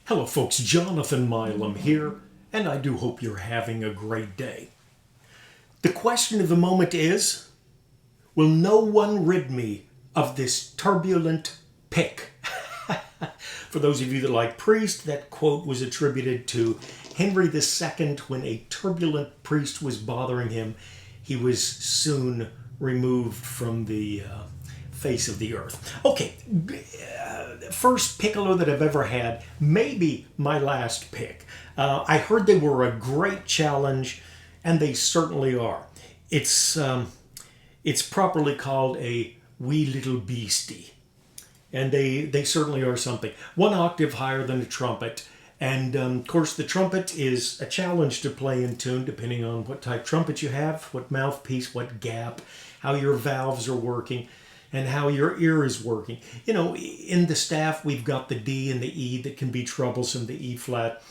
Hello folks, Jonathan Milam here, and I do hope you're having a great day. The question of the moment is, will no one rid me of this turbulent pick? For those of you that like priest, that quote was attributed to Henry II when a turbulent priest was bothering him. He was soon removed from the face of the earth. Okay, first piccolo that I've ever had, maybe my last pick. I heard they were a great challenge, and they certainly are. It's properly called a wee little beastie, and they certainly are something. One octave higher than a trumpet, and of course the trumpet is a challenge to play in tune depending on what type trumpet you have, what mouthpiece, what gap, how your valves are working, and how your ear is working. You know, in the staff, we've got the D and the E that can be troublesome, the E flat,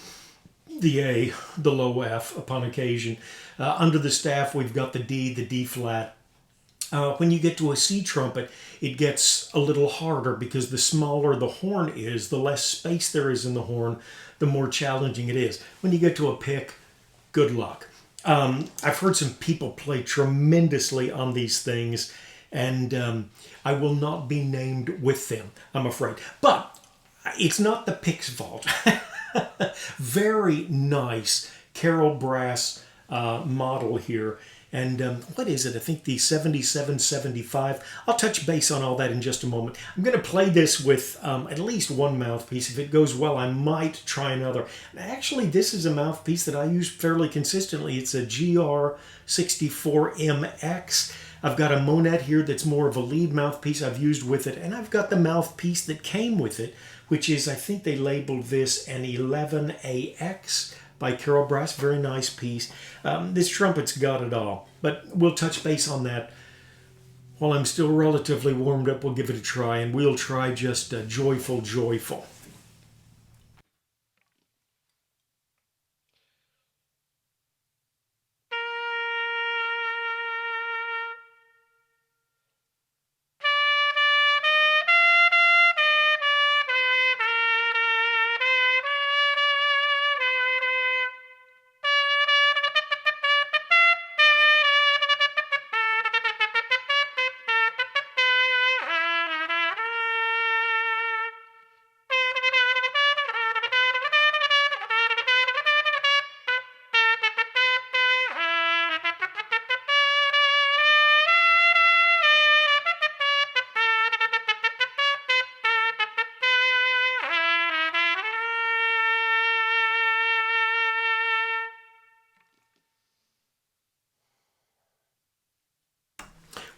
the A, the low F upon occasion. Under the staff, we've got the D flat. When you get to a C trumpet, it gets a little harder because the smaller the horn is, the less space there is in the horn, the more challenging it is. When you get to a pick, good luck. I've heard some people play tremendously on these things, and I will not be named with them, I'm afraid. But it's not the pick's fault. Very nice CarolBrass model here. And what is it? I think the 7775. I'll touch base on all that in just a moment. I'm going to play this with at least one mouthpiece. If it goes well, I might try another. Actually, this is a mouthpiece that I use fairly consistently. It's a GR64MX. I've got a Monet here that's more of a lead mouthpiece I've used with it, and I've got the mouthpiece that came with it, which is, I think they labeled this an 11AX by CarolBrass. Very nice piece. This trumpet's got it all, but we'll touch base on that. While I'm still relatively warmed up, we'll give it a try, and we'll try just Joyful, Joyful.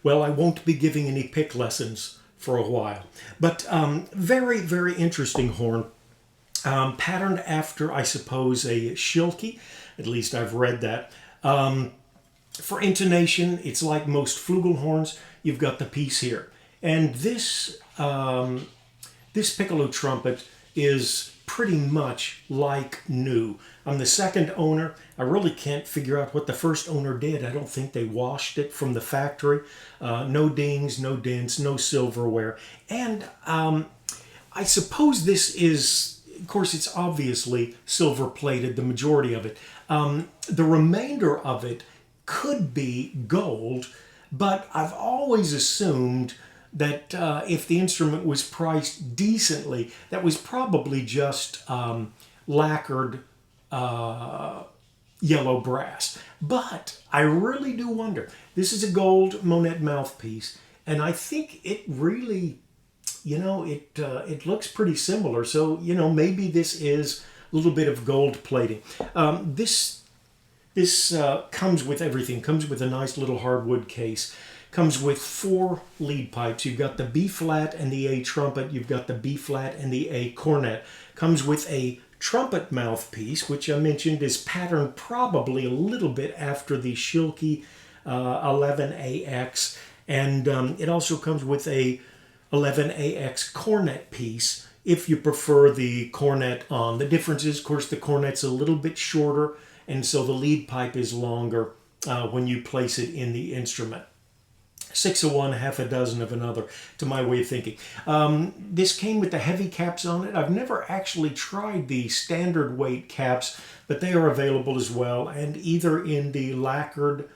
Well, I won't be giving any pick lessons for a while, but very, very interesting horn. Patterned after, I suppose, a Schilke. At least I've read that. For intonation, it's like most flugelhorns. You've got the piece here. And this piccolo trumpet is pretty much like new. I'm the second owner. I really can't figure out what the first owner did. I don't think they washed it from the factory. No dings, no dents, no silverware. And I suppose this is, of course, it's obviously silver plated, the majority of it. The remainder of it could be gold, but I've always assumed that if the instrument was priced decently, that was probably just lacquered yellow brass. But I really do wonder. This is a gold Monet mouthpiece, and I think it really, you know, it looks pretty similar. So, you know, maybe this is a little bit of gold plating. This comes with everything. Comes with a nice little hardwood case. Comes with 4 lead pipes. You've got the B flat and the A trumpet. You've got the B flat and the A cornet. Comes with a trumpet mouthpiece, which I mentioned is patterned probably a little bit after the Schilke 11AX. And it also comes with a 11AX cornet piece if you prefer the cornet on. The difference is, of course, the cornet's a little bit shorter, and so the lead pipe is longer when you place it in the instrument. 6 of one, half a dozen of another, to my way of thinking. This came with the heavy caps on it. I've never actually tried the standard weight caps, but they are available as well, and either in the lacquered,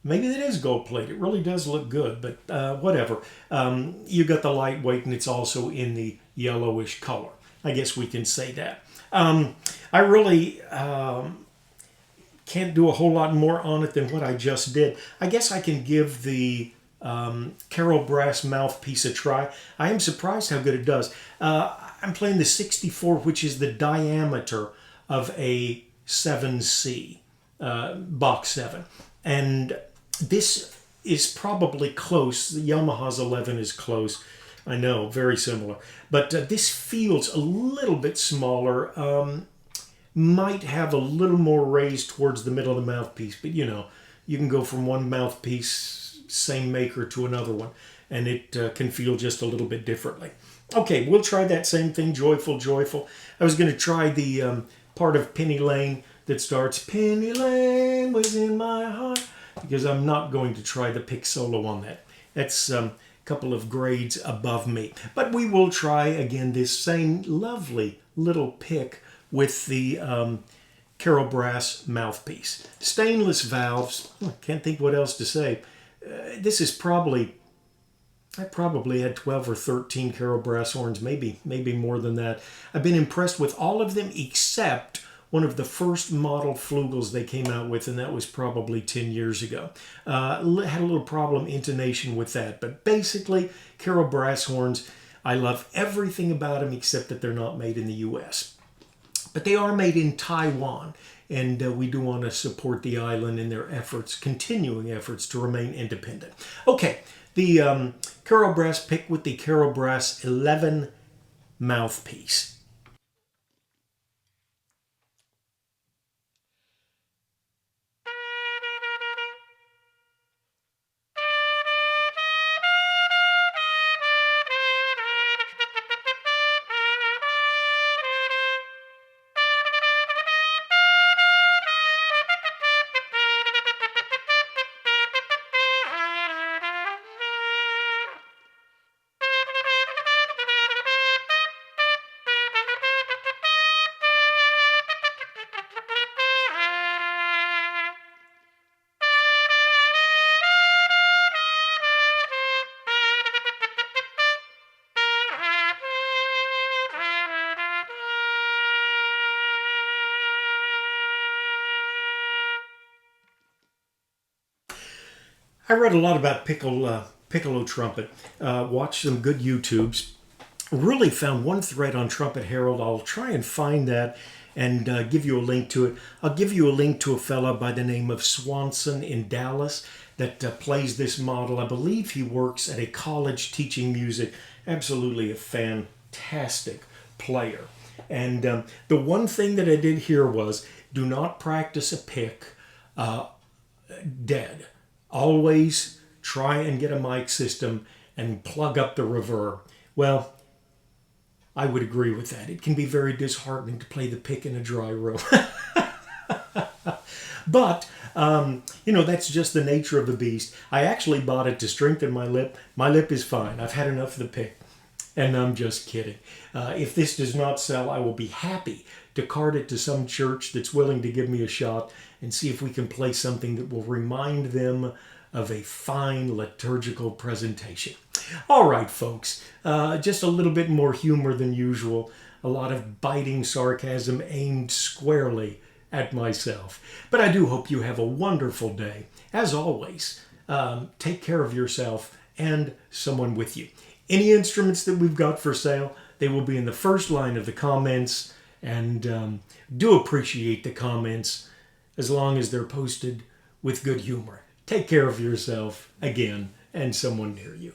maybe it is gold plate. It really does look good, but whatever. You got the lightweight, and it's also in the yellowish color. I guess we can say that. I really can't do a whole lot more on it than what I just did. I guess I can give the CarolBrass Mouthpiece a try. I am surprised how good it does. I'm playing the 64, which is the diameter of a 7C, Box 7. And this is probably close. The Yamaha's 11 is close. I know, very similar. But this feels a little bit smaller. Might have a little more raised towards the middle of the mouthpiece, but you know, you can go from one mouthpiece, same maker, to another one, and it can feel just a little bit differently. Okay, we'll try that same thing, Joyful, Joyful. I was going to try the part of Penny Lane that starts, Penny Lane was in my heart, because I'm not going to try the pick solo on that. That's a couple of grades above me. But we will try, again, this same lovely little pick with the CarolBrass Mouthpiece. Stainless valves, I can't think what else to say. This is probably, I probably had 12 or 13 CarolBrass horns, maybe more than that. I've been impressed with all of them except one of the first model flugels they came out with, and that was probably 10 years ago. Had a little problem intonation with that, but basically CarolBrass horns, I love everything about them except that they're not made in the US. But they are made in Taiwan, and we do want to support the island in their efforts, continuing efforts to remain independent. Okay, the CarolBrass pick with the CarolBrass 11 mouthpiece. I read a lot about Piccolo Trumpet, watched some good YouTubes, really found one thread on Trumpet Herald. I'll try and find that and give you a link to it. I'll give you a link to a fella by the name of Swanson in Dallas that plays this model. I believe he works at a college teaching music. Absolutely a fantastic player. And the one thing that I did here was do not practice a pick dead. Always try and get a mic system and plug up the reverb. Well, I would agree with that. It can be very disheartening to play the pick in a dry room. But, you know, that's just the nature of the beast. I actually bought it to strengthen my lip. My lip is fine. I've had enough of the pick. And I'm just kidding. If this does not sell, I will be happy to cart it to some church that's willing to give me a shot and see if we can play something that will remind them of a fine liturgical presentation. All right, folks, just a little bit more humor than usual. A lot of biting sarcasm aimed squarely at myself. But I do hope you have a wonderful day. As always, take care of yourself and someone with you. Any instruments that we've got for sale, they will be in the first line of the comments, and do appreciate the comments as long as they're posted with good humor. Take care of yourself again and someone near you.